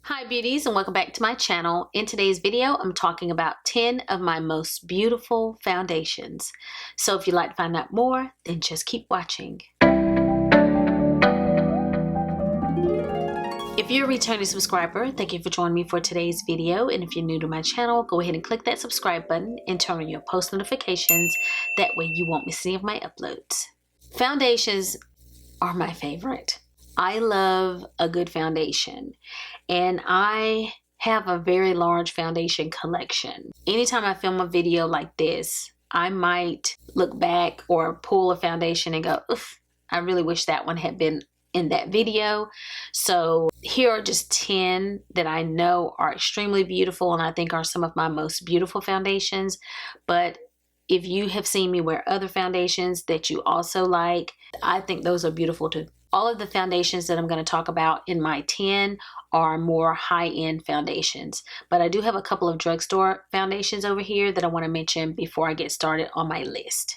Hi beauties, and welcome back to my channel. In today's video, I'm talking about 10 of my most beautiful foundations. So if you'd like to find out more, then just keep watching. If you're a returning subscriber, thank you for joining me for today's video. And if you're new to my channel, go ahead and click that subscribe button and turn on your post notifications. That way you won't miss any of my uploads. Foundations are my favorite. I love a good foundation, and I have a very large foundation collection. Anytime I film a video like this, I might look back or pull a foundation and go, oof, I really wish that one had been in that video. So here are just 10 that I know are extremely beautiful and I think are some of my most beautiful foundations. But if you have seen me wear other foundations that you also like, I think those are beautiful too. All of the foundations that I'm going to talk about in my 10 are more high-end foundations, but I do have a couple of drugstore foundations over here that I want to mention before I get started on my list.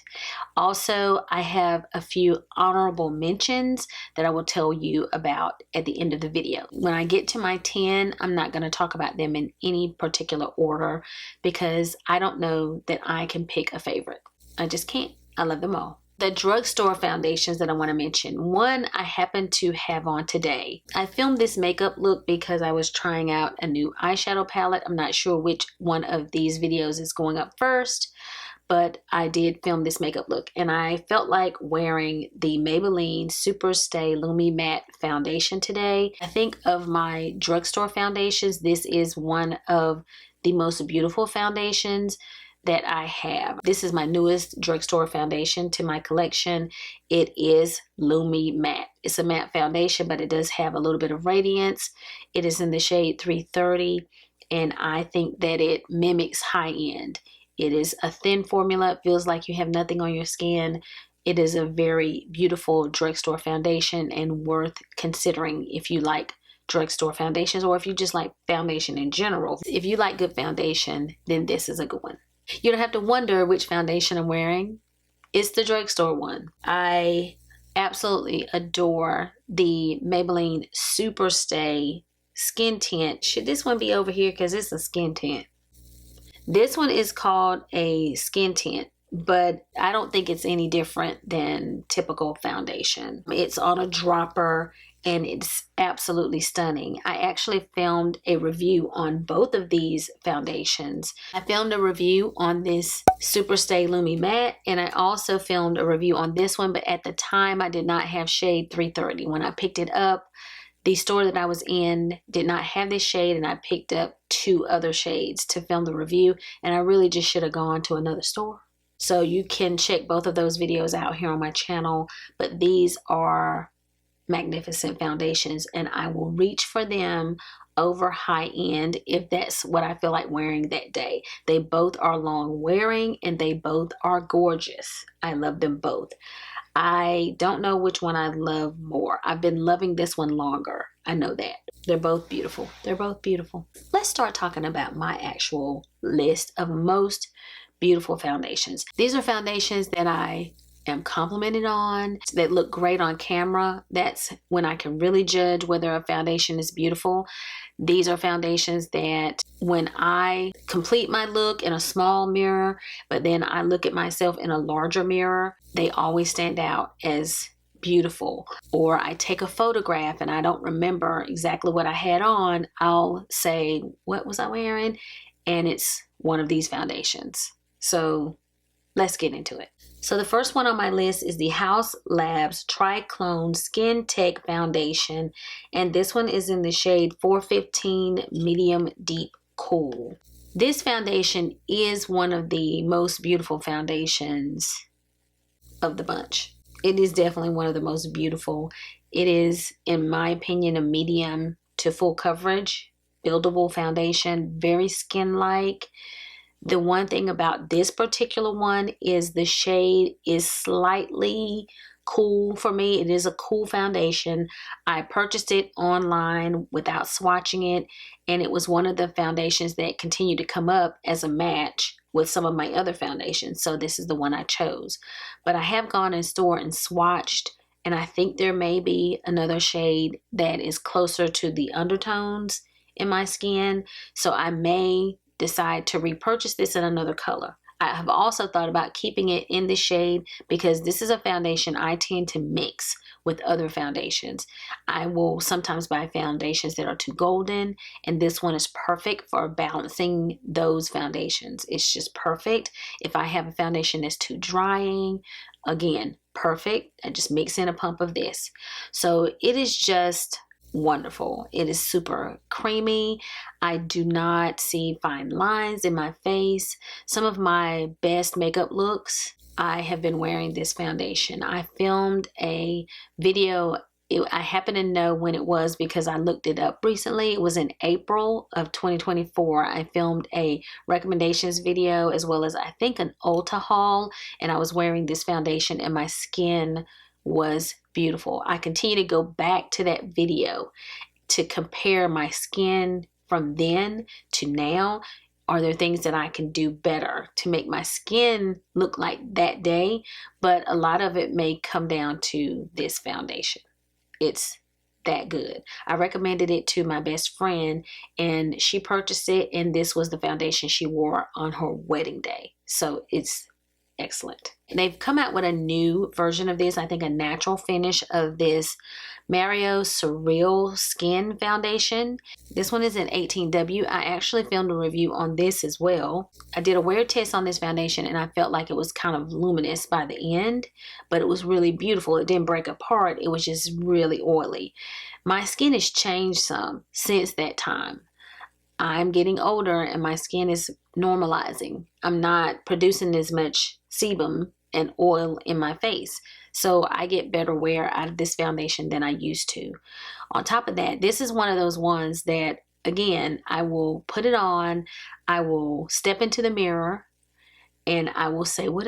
Also, I have a few honorable mentions that I will tell you about at the end of the video. When I get to my 10, I'm not going to talk about them in any particular order because I don't know that I can pick a favorite. I just can't. I love them all. The drugstore foundations that I want to mention. One I happen to have on today. I filmed this makeup look because I was trying out a new eyeshadow palette. I'm not sure which one of these videos is going up first, but I did film this makeup look and I felt like wearing the Maybelline Super Stay Lumi-Matte foundation today. I think of my drugstore foundations, this is one of the most beautiful foundations that I have. This is my newest drugstore foundation to my collection. It is Lumi-Matte. It's a matte foundation, but it does have a little bit of radiance. It is in the shade 330, and I think that it mimics high-end. It is a thin formula. It feels like you have nothing on your skin. It is a very beautiful drugstore foundation and worth considering if you like drugstore foundations or if you just like foundation in general. If you like good foundation, then this is a good one. You don't have to wonder which foundation I'm wearing. It's the drugstore one. I absolutely adore the Maybelline Super Stay Skin Tint. Should this one be over here because it's a skin tint? This one is called a skin tint, but I don't think it's any different than typical foundation. It's on a dropper and it's absolutely stunning. I actually filmed a review on both of these foundations. I filmed a review on this Super Stay Lumi-Matte, and I also filmed a review on this one, but at the time I did not have shade 330. When I picked it up, the store that I was in did not have this shade, and I picked up 2 other shades to film the review, and I really just should have gone to another store. So you can check both of those videos out here on my channel, but these are magnificent foundations and I will reach for them over high-end if that's what I feel like wearing that day. They both are long wearing and they both are gorgeous. I love them both. I don't know which one I love more. I've been loving this one longer. I know that. They're both beautiful. They're both beautiful. Let's start talking about my actual list of most beautiful foundations. These are foundations that I am complimented on, that look great on camera. That's when I can really judge whether a foundation is beautiful. These are foundations that when I complete my look in a small mirror, but then I look at myself in a larger mirror, they always stand out as beautiful. Or I take a photograph and I don't remember exactly what I had on, I'll say, what was I wearing? And it's one of these foundations. So let's get into it. So the first one on my list is the Haus Labs Triclone Skin Tech Foundation. And this one is in the shade 415 Medium Deep Cool. This foundation is one of the most beautiful foundations of the bunch. It is definitely one of the most beautiful. It is, in my opinion, a medium to full coverage, buildable foundation, very skin-like. The one thing about this particular one is the shade is slightly cool for me. It is a cool foundation. I purchased it online without swatching it, and it was one of the foundations that continued to come up as a match with some of my other foundations. So this is the one I chose. But I have gone in store and swatched, and I think there may be another shade that is closer to the undertones in my skin, so I may decide to repurchase this in another color. I have also thought about keeping it in this shade because this is a foundation I tend to mix with other foundations. I will sometimes buy foundations that are too golden, and this one is perfect for balancing those foundations. It's just perfect. If I have a foundation that's too drying, again, perfect. I just mix in a pump of this. So it is just wonderful. It is super creamy. I do not see fine lines in my face. Some of my best makeup looks, I have been wearing this foundation. I filmed a video. I happen to know when it was because I looked it up recently. It was in April of 2024. I filmed a recommendations video as well as I think an Ulta haul, and I was wearing this foundation and my skin was beautiful. I continue to go back to that video to compare my skin from then to now. Are there things that I can do better to make my skin look like that day? But a lot of it may come down to this foundation. It's that good. I recommended it to my best friend and she purchased it, and this was the foundation she wore on her wedding day. So it's excellent. And they've come out with a new version of this, I think a natural finish of this Mario SurrealSkin foundation. This one is in 18W. I actually filmed a review on this as well. I did a wear test on this foundation and I felt like it was kind of luminous by the end, but it was really beautiful. It didn't break apart. It was just really oily. My skin has changed some since that time. I'm getting older and my skin is normalizing. I'm not producing as much sebum and oil in my face. So I get better wear out of this foundation than I used to. On top of that, this is one of those ones that, again, I will put it on, I will step into the mirror, and I will say, what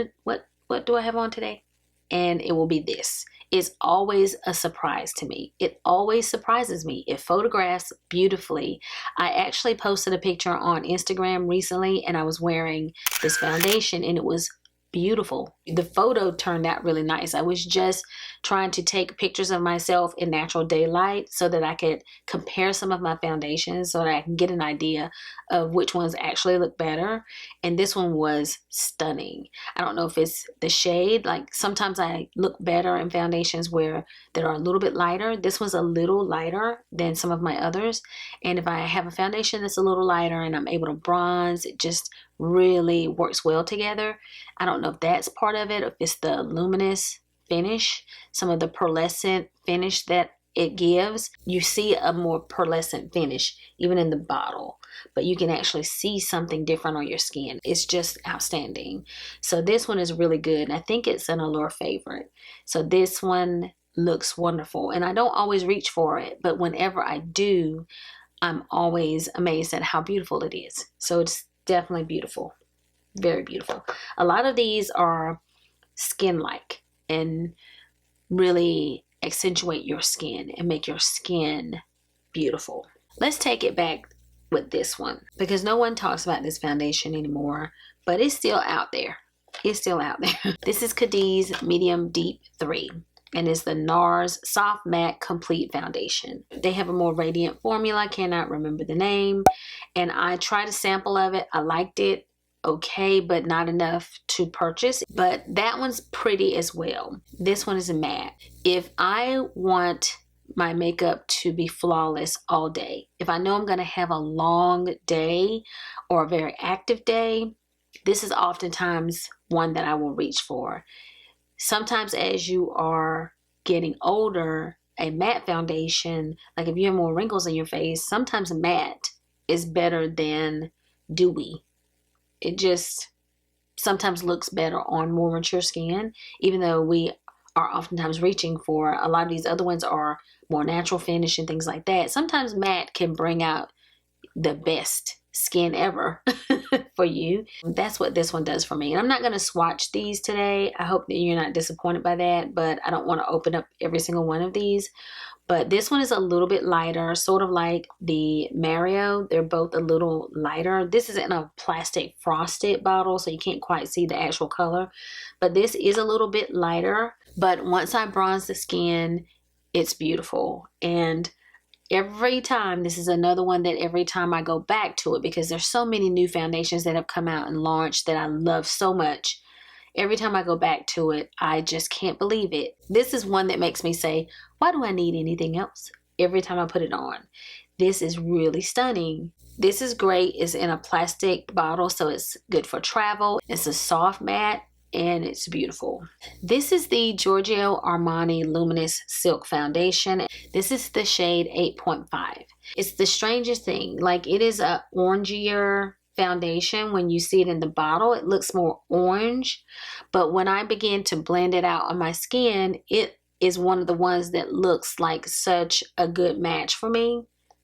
do I have on today? And it will be this. It's always a surprise to me. It always surprises me. It photographs beautifully. I actually posted a picture on Instagram recently and I was wearing this foundation and it was beautiful. The photo turned out really nice. I was just trying to take pictures of myself in natural daylight so that I could compare some of my foundations so that I can get an idea of which ones actually look better. And this one was stunning. I don't know if it's the shade. Like sometimes I look better in foundations where that are a little bit lighter. This was a little lighter than some of my others. And if I have a foundation that's a little lighter and I'm able to bronze, it just really works well together. I don't know if that's part of it, if it's the luminous finish, some of the pearlescent finish that it gives. You see a more pearlescent finish even in the bottle, but you can actually see something different on your skin. It's just outstanding. So this one is really good. I think it's an Allure favorite. So this one looks wonderful and I don't always reach for it, but whenever I do, I'm always amazed at how beautiful it is. So it's definitely beautiful. Very beautiful. A lot of these are skin-like and really accentuate your skin and make your skin beautiful. Let's take it back with this one because no one talks about this foundation anymore, but it's still out there. It's still out there. This is Cadiz Medium Deep 3. And it's the NARS Soft Matte Complete Foundation. They have a more radiant formula. I cannot remember the name. And I tried a sample of it. I liked it okay, but not enough to purchase. But that one's pretty as well. This one is a matte. If I want my makeup to be flawless all day, if I know I'm going to have a long day or a very active day, this is oftentimes one that I will reach for. Sometimes as you are getting older, a matte foundation, like if you have more wrinkles in your face, sometimes matte is better than dewy. It just sometimes looks better on more mature skin, even though we are oftentimes reaching for, a lot of these other ones are more natural finish and things like that. Sometimes matte can bring out the best skin ever for you. That's what this one does for me. And I'm not going to swatch these today. I hope that you're not disappointed by that, but I don't want to open up every single one of these. But this one is a little bit lighter, sort of like the Mario. They're both a little lighter. This is in a plastic frosted bottle, so you can't quite see the actual color. But this is a little bit lighter. But once I bronze the skin, it's beautiful. And every time, this is another one that every time I go back to it, because there's so many new foundations that have come out and launched that I love so much. Every time I go back to it, I just can't believe it. This is one that makes me say, why do I need anything else? Every time I put it on. This is really stunning. This is great. It's in a plastic bottle, so it's good for travel. It's a soft matte and it's beautiful. This is the Giorgio Armani Luminous Silk Foundation. This is the shade 8.5. It's the strangest thing. Like, it is a orangier foundation. When you see it in the bottle, it looks more orange, but when I begin to blend it out on my skin, it is one of the ones that looks like such a good match for me.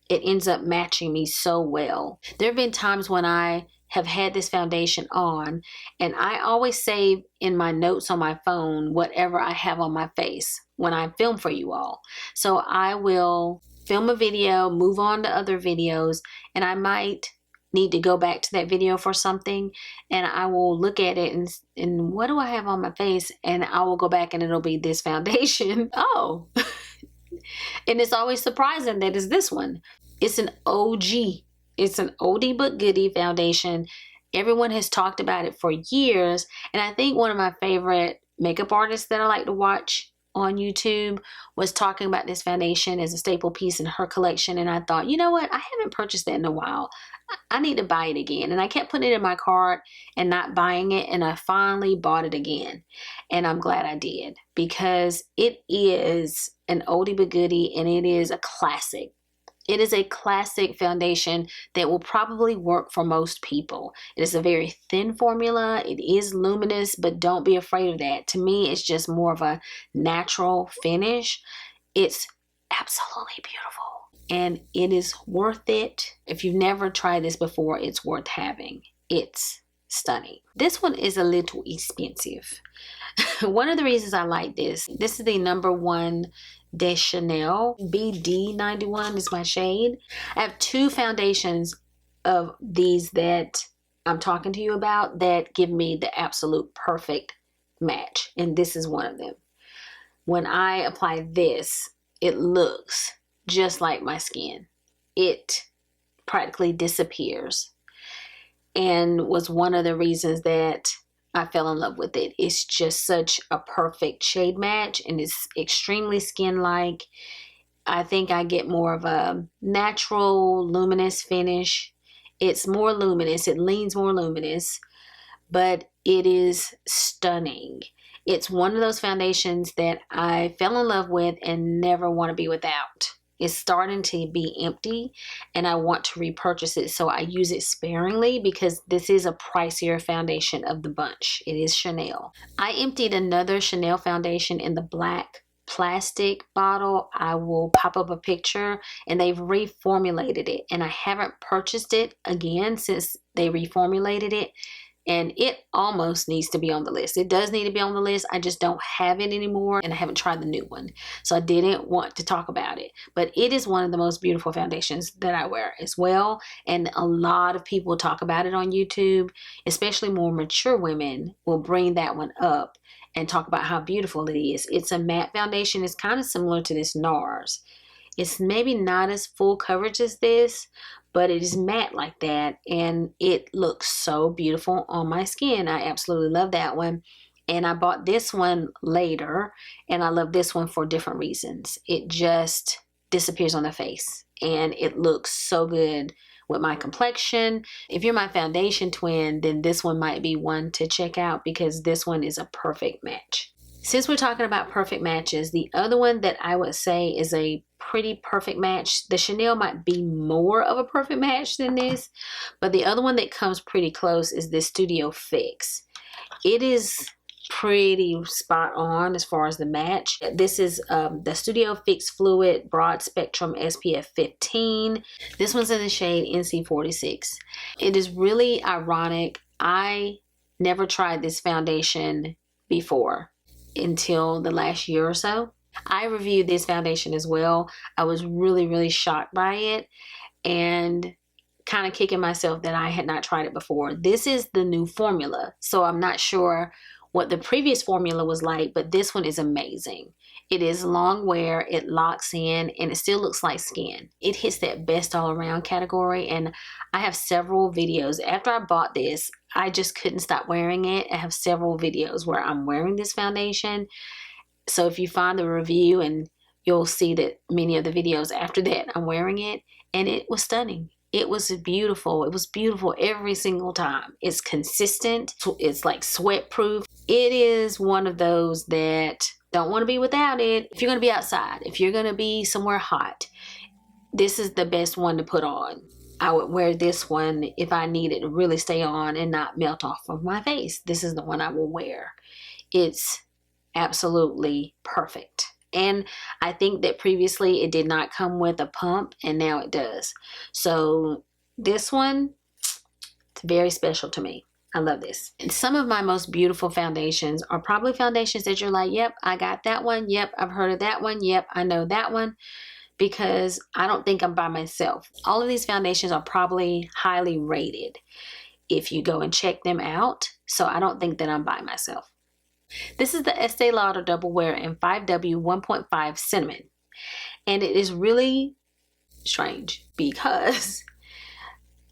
It ends up matching me so well. There have been times when I have had this foundation on, and I always save in my notes on my phone whatever I have on my face when I film for you all. So I will film a video, move on to other videos, and I might need to go back to that video for something, and I will look at it and what do I have on my face, and I will go back and it'll be this foundation. Oh. And it's always surprising that it's this one. It's an OG. It's an oldie but goodie foundation. Everyone has talked about it for years, and I think one of my favorite makeup artists that I like to watch on YouTube was talking about this foundation as a staple piece in her collection, and I thought, you know what, I haven't purchased that in a while. I need to buy it again. And I kept putting it in my cart and not buying it, and I finally bought it again, and I'm glad I did, because it is an oldie but goodie, and it is a classic. It is a classic foundation that will probably work for most people. It is a very thin formula. It is luminous, but don't be afraid of that. To me, it's just more of a natural finish. It's absolutely beautiful, and it is worth it. If you've never tried this before, it's worth having. It's stunning. This one is a little expensive. One of the reasons I like this is the number 1 de Chanel. BD91 is my shade. I have 2 foundations of these that I'm talking to you about that give me the absolute perfect match, and this is one of them. When I apply this, it looks just like my skin. It practically disappears, and was one of the reasons that I fell in love with it. It's just such a perfect shade match, and it's extremely skin-like. I think I get more of a natural luminous finish. It's more luminous. It leans more luminous, but it is stunning. It's one of those foundations that I fell in love with and never want to be without. It's starting to be empty, and I want to repurchase it, so I use it sparingly because this is a pricier foundation of the bunch. It is Chanel. I emptied another Chanel foundation in the black plastic bottle. I will pop up a picture, and they've reformulated it, and I haven't purchased it again since they reformulated it. And it almost needs to be on the list. It does need to be on the list. I just don't have it anymore, and I haven't tried the new one. So I didn't want to talk about it. But it is one of the most beautiful foundations that I wear as well. And a lot of people talk about it on YouTube, especially more mature women will bring that one up and talk about how beautiful it is. It's a matte foundation. It's kind of similar to this NARS. It's maybe not as full coverage as this, but it is matte like that, and it looks so beautiful on my skin. I absolutely love that one. And I bought this one later, and I love this one for different reasons. It just disappears on the face, and it looks so good with my complexion. If you're my foundation twin, then this one might be one to check out, because this one is a perfect match. Since we're talking about perfect matches, the other one that I would say is a pretty perfect match, the Chanel might be more of a perfect match than this, but the other one that comes pretty close is this Studio Fix. It is pretty spot on as far as the match. This is the Studio Fix Fluid Broad Spectrum SPF 15. This one's in the shade NC46. It is really ironic. I never tried this foundation before until the last year or so. I reviewed this foundation as well. I was really shocked by it, and kind of kicking myself that I had not tried it before. This is the new formula, so I'm not sure what the previous formula was like, but this one is amazing. It is long wear, it locks in, and it still looks like skin. It hits that best all around category, and I have several videos. After I bought this, I just couldn't stop wearing it. I have several videos where I'm wearing this foundation. So if you find the review, and you'll see that many of the videos after that, I'm wearing it, and it was stunning. It was beautiful. It was beautiful every single time. It's consistent. It's like sweat proof. It is one of those that don't want to be without it. If you're going to be outside, if you're going to be somewhere hot, this is the best one to put on. I would wear this one if I need it to really stay on and not melt off of my face. This is the one I will wear. It's absolutely perfect. And I think that previously it did not come with a pump, and now it does. So this one, it's very special to me. I love this. And some of my most beautiful foundations are probably foundations that you're like, yep, I got that one. Yep, I've heard of that one. Yep, I know that one. Because I don't think I'm by myself. All of these foundations are probably highly rated if you go and check them out. So I don't think that I'm by myself. This is the Estée Lauder Double Wear in 5W 1.5 Cinnamon. And it is really strange because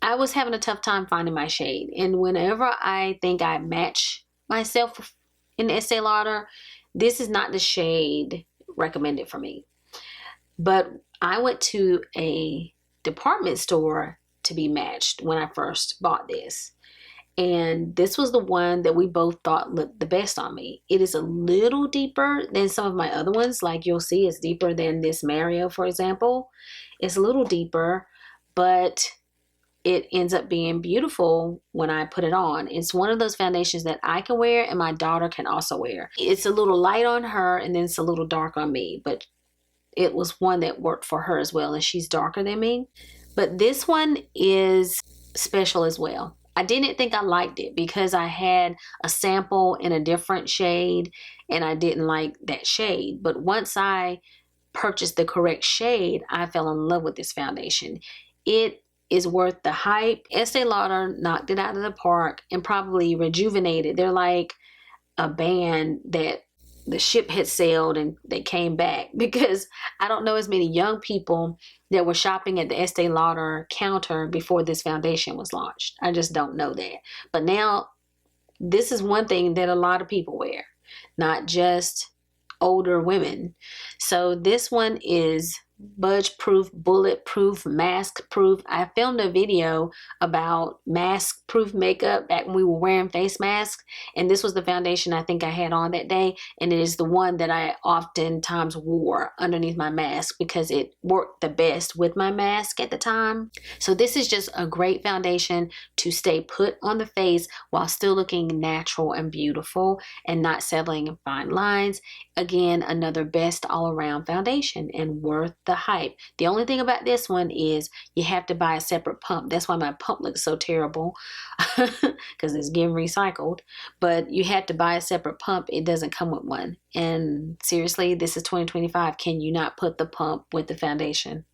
I was having a tough time finding my shade. And whenever I think I match myself in Estée Lauder, this is not the shade recommended for me. But I went to a department store to be matched when I first bought this. And this was the one that we both thought looked the best on me. It is a little deeper than some of my other ones. Like you'll see, it's deeper than this Mario, for example. It's a little deeper, but it ends up being beautiful when I put it on. It's one of those foundations that I can wear and my daughter can also wear. It's a little light on her and then it's a little dark on me, but it was one that worked for her as well, and she's darker than me. But this one is special as well. I didn't think I liked it because I had a sample in a different shade and I didn't like that shade. But once I purchased the correct shade, I fell in love with this foundation. It is worth the hype. Estée Lauder knocked it out of the park and probably rejuvenated. They're like a band that the ship had sailed and they came back, because I don't know as many young people that were shopping at the Estée Lauder counter before this foundation was launched. I just don't know that. But now this is one thing that a lot of people wear, not just older women. So this one is budge proof, bulletproof, mask proof. I filmed a video about mask proof makeup back when we were wearing face masks, and this was the foundation I think I had on that day, and it is the one that I oftentimes wore underneath my mask because it worked the best with my mask at the time. So this is just a great foundation to stay put on the face while still looking natural and beautiful and not settling in fine lines. Again, another best all-around foundation and worth the hype. The only thing about this one is you have to buy a separate pump. That's why my pump looks so terrible because it's getting recycled. But you have to buy a separate pump. It doesn't come with one. And seriously, this is 2025. Can you not put the pump with the foundation?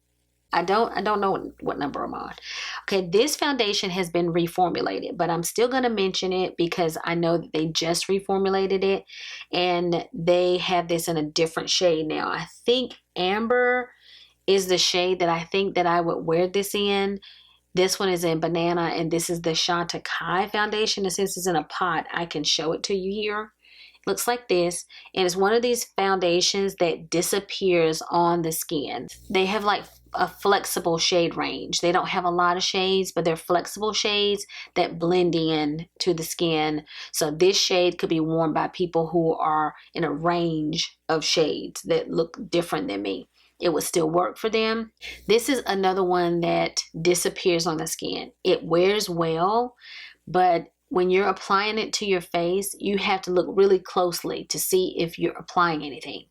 I don't know what number I'm on. Okay, this foundation has been reformulated, but I'm still going to mention it because I know that they just reformulated it and they have this in a different shade now. I think Amber is the shade that I think that I would wear this in. This one is in Banana, and this is the CHANTECAILLE foundation. And since it's in a pot, I can show it to you here. It looks like this, and it's one of these foundations that disappears on the skin. They have like a flexible shade range. They don't have a lot of shades, but they're flexible shades that blend in to the skin. So this shade could be worn by people who are in a range of shades that look different than me. It would still work for them. This is another one that disappears on the skin. It wears well, but when you're applying it to your face, you have to look really closely to see if you're applying anything.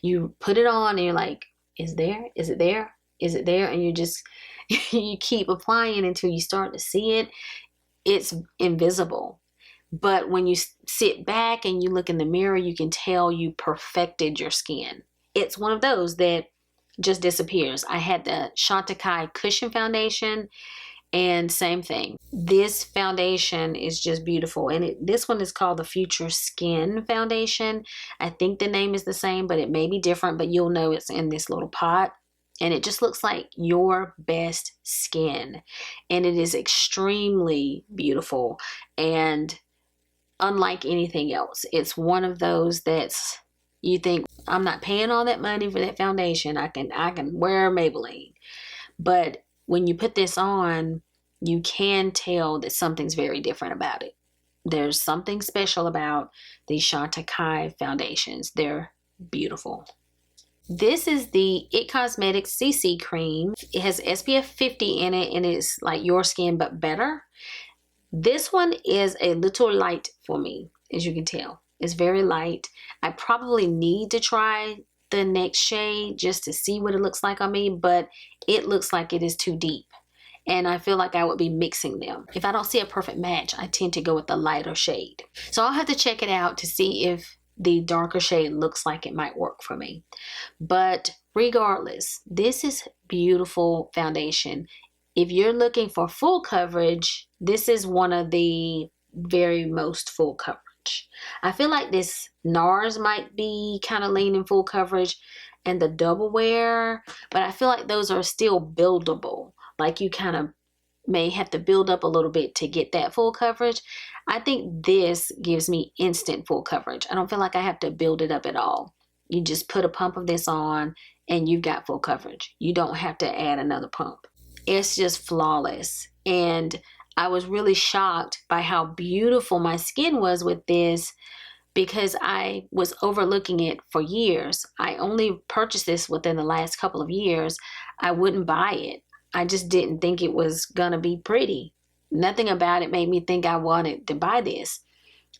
You put it on and you're like, is there? Is it there? Is it there? And you just, you keep applying until you start to see it. It's invisible. But when you sit back and you look in the mirror, you can tell you perfected your skin. It's one of those that just disappears. I had the CHANTECAILLE Cushion Foundation, And same thing. This foundation is just beautiful. And this one is called the Future Skin Foundation. I think the name is the same, but it may be different, but you'll know it's in this little pot. And it just looks like your best skin. And it is extremely beautiful and unlike anything else. It's one of those that's, you think, I'm not paying all that money for that foundation. I can wear Maybelline. But when you put this on, you can tell that something's very different about it. There's something special about these Chantecaille foundations. They're beautiful. This is the IT Cosmetics CC cream. It has SPF 50 in it, and it's like your skin but better. This one is a little light for me, as you can tell. It's very light. I probably need to try the next shade just to see what it looks like on me, but it looks like it is too deep. And I feel like I would be mixing them. If I don't see a perfect match, I tend to go with the lighter shade. So I'll have to check it out to see if the darker shade looks like it might work for me. But regardless, this is beautiful foundation. If you're looking for full coverage, this is one of the very most full coverage. I feel like this NARS might be kind of leaning full coverage and the double wear, but I feel like those are still buildable. Like you kind of may have to build up a little bit to get that full coverage. I think this gives me instant full coverage. I don't feel like I have to build it up at all. You just put a pump of this on and you've got full coverage. You don't have to add another pump. It's just flawless. And I was really shocked by how beautiful my skin was with this because I was overlooking it for years. I only purchased this within the last couple of years. I wouldn't buy it. I just didn't think it was gonna be pretty. Nothing about it made me think I wanted to buy this.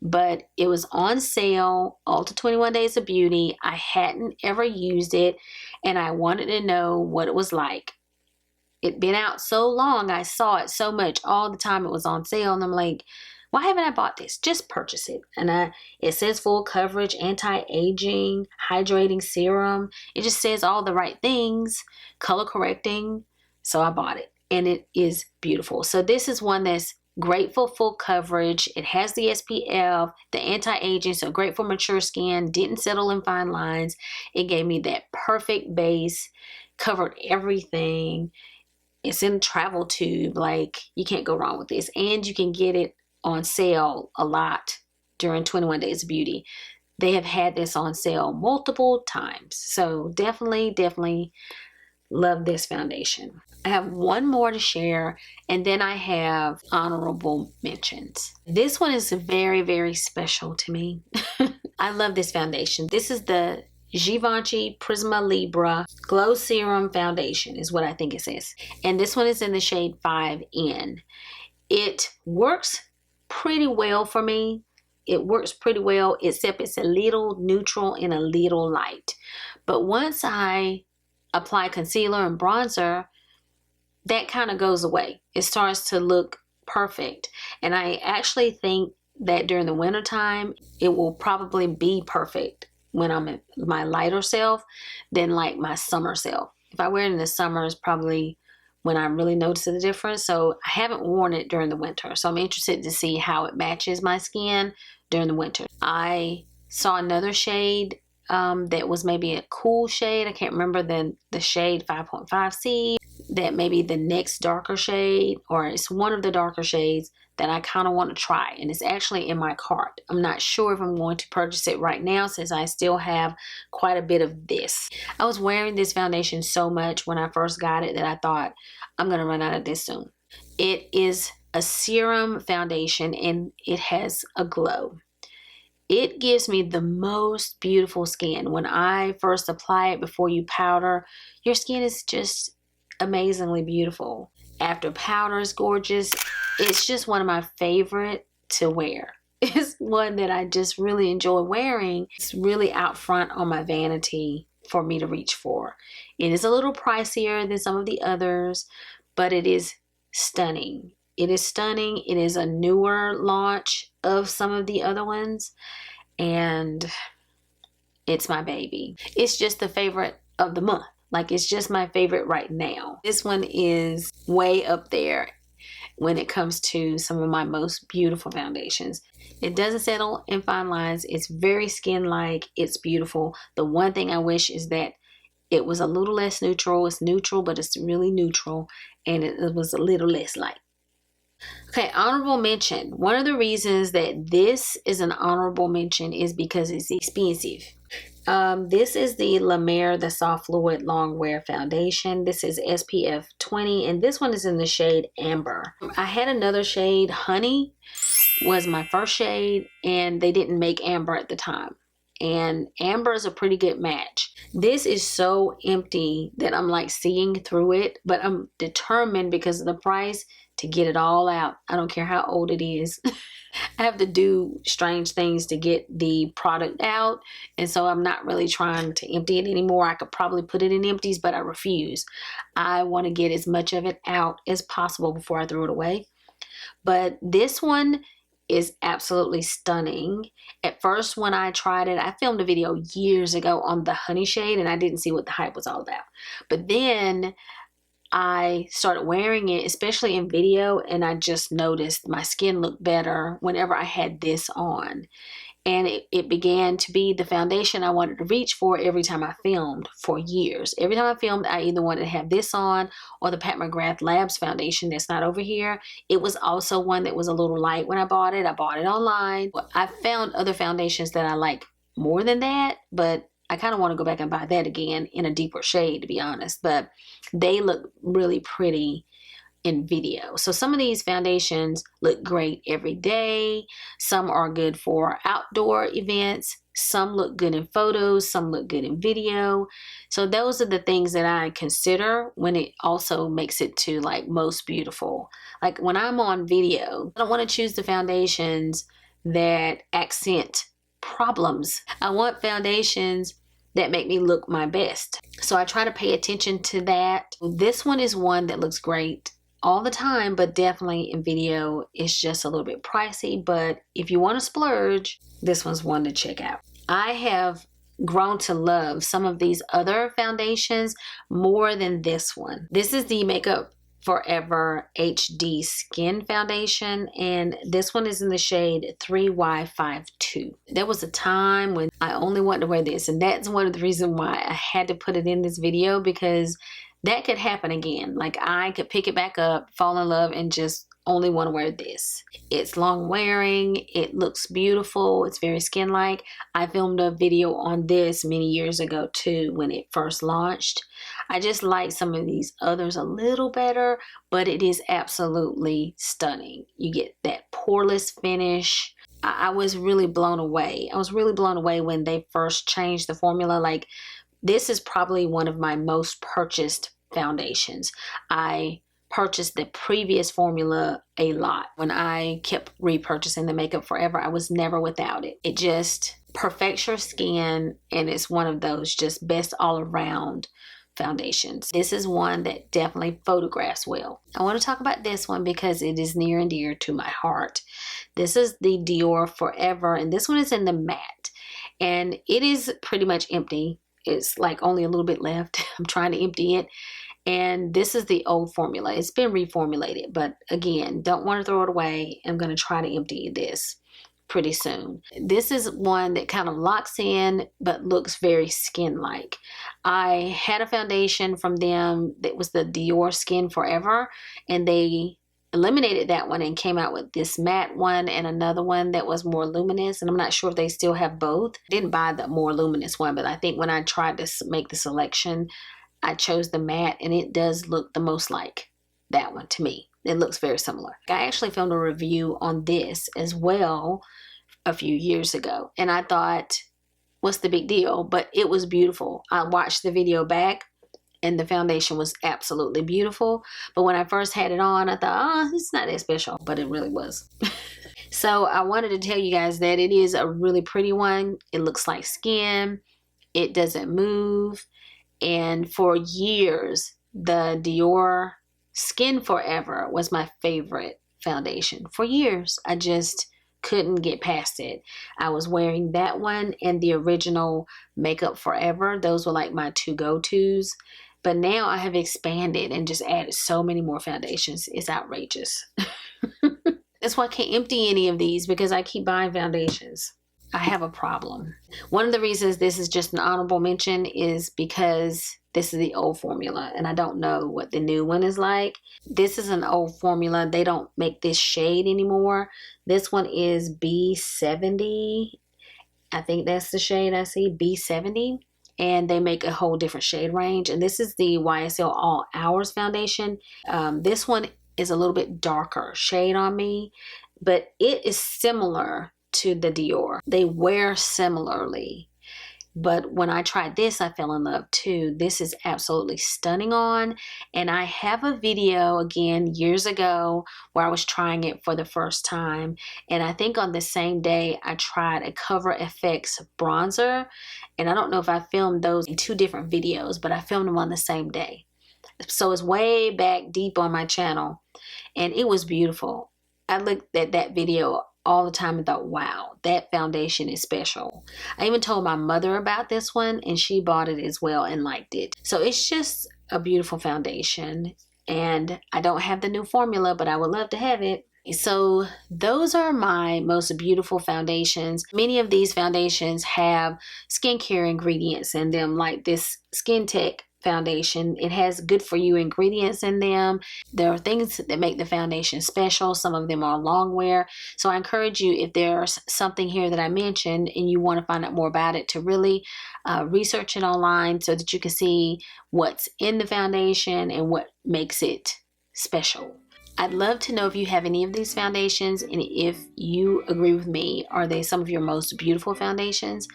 But it was on sale, Ulta 21 Days of Beauty. I hadn't ever used it and I wanted to know what it was like. It'd been out so long, I saw it so much all the time it was on sale, and I'm like, why haven't I bought this? Just purchase it. And it says full coverage, anti-aging, hydrating serum. It just says all the right things, color correcting. So I bought it and it is beautiful. So this is one that's great for full coverage. It has the SPF, the anti-aging, so great for mature skin, didn't settle in fine lines. It gave me that perfect base, covered everything. It's in a travel tube. Like, you can't go wrong with this. And you can get it on sale a lot during 21 Days of Beauty. They have had this on sale multiple times. So definitely love this foundation. I have one more to share, and then I have honorable mentions. This one is very, very special to me. I love this foundation. This is the Givenchy Prisme Libre Glow Serum Foundation is what I think it says. And this one is in the shade 5N. It works pretty well for me. It works pretty well, except it's a little neutral and a little light. But once I apply concealer and bronzer, that kind of goes away. It starts to look perfect. And I actually think that during the winter time, it will probably be perfect when I'm at my lighter self than like my summer self. If I wear it in the summer, it's probably when I really notice the difference. So I haven't worn it during the winter. So I'm interested to see how it matches my skin during the winter. I saw another shade that was maybe a cool shade. I can't remember the shade 5.5C. That may be the next darker shade, or it's one of the darker shades that I kind of want to try, and it's actually in my cart. I'm not sure if I'm going to purchase it right now since I still have quite a bit of this. I was wearing this foundation so much when I first got it that I thought I'm going to run out of this soon. It is a serum foundation and it has a glow. It gives me the most beautiful skin. When I first apply it before you powder, your skin is just amazingly beautiful. After powder is gorgeous. It's just one of my favorite to wear. It's one that I just really enjoy wearing. It's really out front on my vanity for me to reach for. It is a little pricier than some of the others, but it is stunning. It is stunning. It is a newer launch of some of the other ones, and it's my baby. It's just the favorite of the month. Like, it's just my favorite right now. This one is way up there when it comes to some of my most beautiful foundations. It doesn't settle in fine lines. It's very skin-like. It's beautiful. The one thing I wish is that it was a little less neutral. It's neutral, but it's really neutral. And it was a little less light. Okay, honorable mention. One of the reasons that this is an honorable mention is because it's expensive. This is the La Mer, the Soft Fluid Longwear Foundation. This is SPF 20, and this one is in the shade Amber. I had another shade, Honey, was my first shade, and they didn't make Amber at the time. And Amber is a pretty good match. This is so empty that I'm like seeing through it, but I'm determined because of the price to get it all out. I don't care how old it is. I have to do strange things to get the product out, and so I'm not really trying to empty it anymore. I could probably put it in empties, but I refuse. I want to get as much of it out as possible before I throw it away. But this one is absolutely stunning. At first, when I tried it, I filmed a video years ago on the honey shade, and I didn't see what the hype was all about. But then I started wearing it, especially in video, and I just noticed my skin looked better whenever I had this on. And it began to be the foundation I wanted to reach for every time I filmed for years. Every time I filmed, I either wanted to have this on or the Pat McGrath Labs foundation that's not over here. It was also one that was a little light when I bought it. I bought it online. I found other foundations that I like more than that, but I kind of want to go back and buy that again in a deeper shade, to be honest. But they look really pretty in video. So some of these foundations look great every day. Some are good for outdoor events. Some look good in photos. Some look good in video. So those are the things that I consider when it also makes it to like most beautiful. Like when I'm on video, I don't want to choose the foundations that accent problems. I want foundations that make me look my best. So I try to pay attention to that. This one is one that looks great all the time, but definitely in video it's just a little bit pricey. But if you want to splurge, this one's one to check out. I have grown to love some of these other foundations more than this one. This is the Makeup Forever HD Skin Foundation, and this one is in the shade 3Y52. There was a time when I only wanted to wear this, and that's one of the reasons why I had to put it in this video, because that could happen again. Like I could pick it back up, fall in love, and just only want to wear this. It's long wearing, it looks beautiful, it's very skin-like. I filmed a video on this many years ago too when it first launched. I just like some of these others a little better, but it is absolutely stunning. You get that poreless finish. I was really blown away. I was really blown away when they first changed the formula. Like this is probably one of my most purchased foundations. I purchased the previous formula a lot. When I kept repurchasing the Makeup Forever, I was never without it. It just perfects your skin, and it's one of those just best all around foundations. This is one that definitely photographs well. I want to talk about this one because it is near and dear to my heart. This is the Dior Forever, and this one is in the matte, and it is pretty much empty. It's like only a little bit left. I'm trying to empty it. And this is the old formula. It's been reformulated, but again, don't want to throw it away. I'm going to try to empty this pretty soon. This is one that kind of locks in, but looks very skin-like. I had a foundation from them that was the Dior Skin Forever, and they eliminated that one and came out with this matte one and another one that was more luminous, and I'm not sure if they still have both. I didn't buy the more luminous one, but I think when I tried to make the selection, I chose the matte, and it does look the most like that one to me. It looks very similar. I actually filmed a review on this as well a few years ago, and I thought, what's the big deal? But it was beautiful. I watched the video back, and the foundation was absolutely beautiful. But when I first had it on, I thought, oh, it's not that special, but it really was. So I wanted to tell you guys that it is a really pretty one. It looks like skin. It doesn't move. And for years, the Dior Skin Forever was my favorite foundation. For years, I just couldn't get past it. I was wearing that one and the original Makeup Forever. Those were like my two go-tos But now I have expanded and just added so many more foundations. It's outrageous. That's why I can't empty any of these, because I keep buying foundations. I have a problem. One of the reasons this is just an honorable mention is because this is the old formula and I don't know what the new one is like. This is an old formula. They don't make this shade anymore. This one is B70. I think that's the shade I see, B70. And they make a whole different shade range. And this is the YSL All Hours foundation. This one is a little bit darker shade on me, but it is similar to the Dior. They wear similarly. But when I tried this, I fell in love too. This is absolutely stunning on. And I have a video again years ago where I was trying it for the first time. And I think on the same day, I tried a Cover FX bronzer. And I don't know if I filmed those in 2 different videos, but I filmed them on the same day. So it's way back deep on my channel. And it was beautiful. I looked at that video all the time and thought, wow, that foundation is special. I even told my mother about this one and she bought it as well and liked it. So it's just a beautiful foundation, and I don't have the new formula, but I would love to have it. So those are my most beautiful foundations. Many of these foundations have skincare ingredients in them, like this Skin Tech foundation. It has good for you ingredients in them. There are things that make the foundation special. Some of them are Longwear. So I encourage you, if there's something here that I mentioned and you want to find out more about it, to really research it online so that you can see what's in the foundation and what makes it special. I'd love to know if you have any of these foundations, and if you agree with me, are they some of your most beautiful foundations?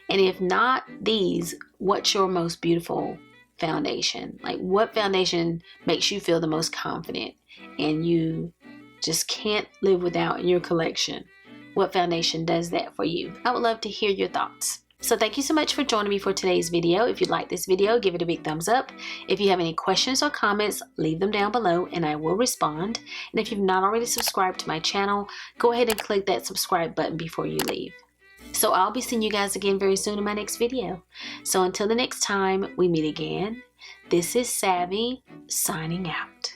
And if not these, what's your most beautiful foundation? Like, what foundation makes you feel the most confident and you just can't live without in your collection? What foundation does that for you? I would love to hear your thoughts. So thank you so much for joining me for today's video. If you like this video, give it a big thumbs up. If you have any questions or comments, leave them down below and I will respond. And if you've not already subscribed to my channel, go ahead and click that subscribe button before you leave. So I'll be seeing you guys again very soon in my next video. So until the next time we meet again, this is Savvy signing out.